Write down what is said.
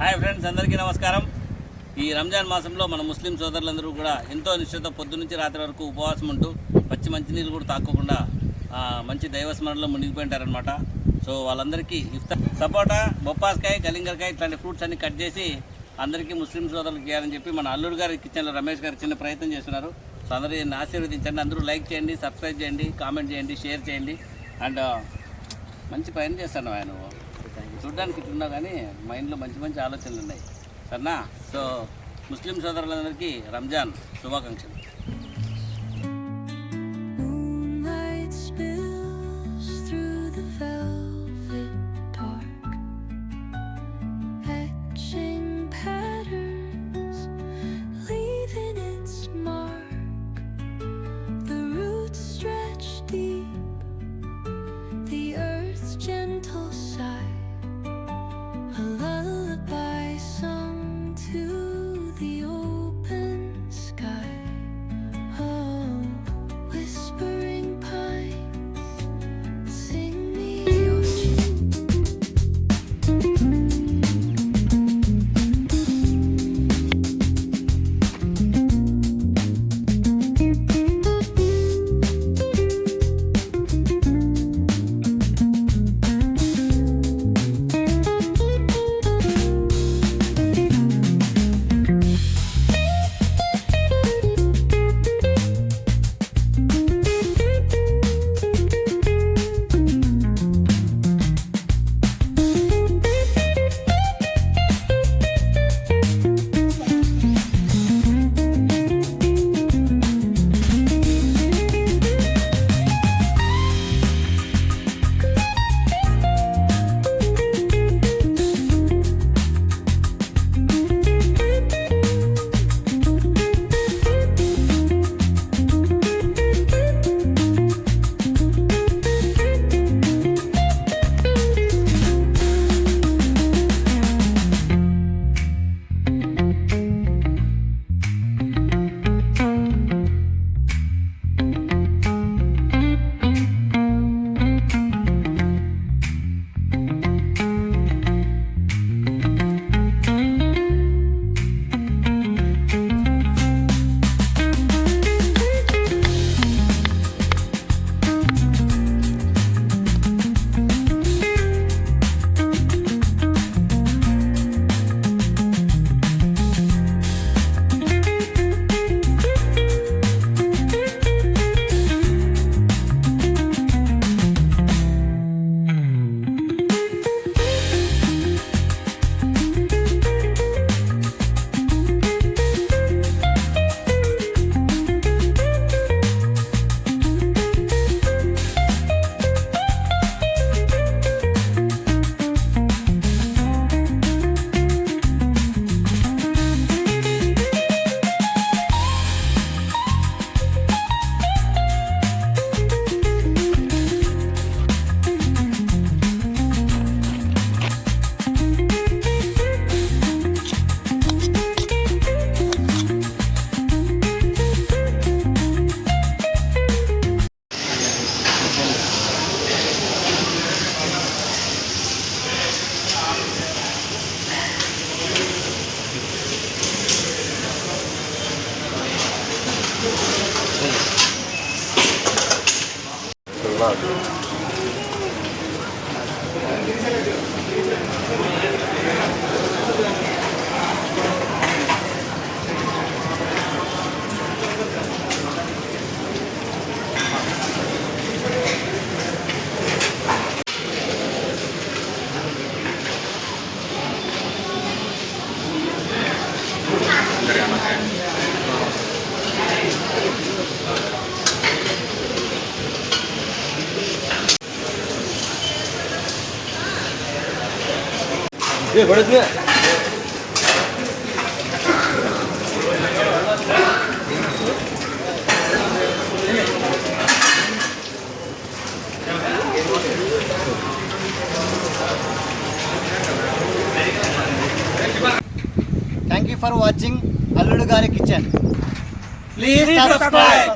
Hi friends, అందరికీ నమస్కారం. ఈ రంజాన్ మాసంలో మన ముస్లిం సోదరులందరూ కూడా ఎంతో నిష్ఠతో పొద్దునుంచి రాత్రి వరకు ఉపవాసం ఉంటూ పచ్చి మంచినీళ్ళు కూడా తాక్కోకుండా మంచి దైవస్మరణలో మునిగిపోయింటారనమాట. సో వాళ్ళందరికీ ఇఫ్తార్ సపోటా, బొప్పాస్కాయ, కలింగరకాయ ఇట్లాంటి ఫ్రూట్స్ అన్ని కట్ చేసి అందరికీ ముస్లిం సోదరులకు ఇవ్వాలని చెప్పి మన అల్లుడుగారి కిచెన్లో రమేష్ గారు చిన్న ప్రయత్నం చేస్తున్నారు. సో అందరూ దీన్ని ఆశీర్వదించండి. అందరూ లైక్ చేయండి, సబ్స్క్రైబ్ చేయండి, కామెంట్ చేయండి, షేర్ చేయండి. అండ్ మంచి పని చేస్తాను ఆయన, చూడ్డానికి ఇట్లున్నా కానీ మైండ్లో మంచి మంచి ఆలోచనలు ఉన్నాయి సరేనా. సో ముస్లిం సోదరులందరికీ రంజాన్ శుభాకాంక్షలు. ये बड़े से Thank you for watching Alludugari Kitchen. Please subscribe.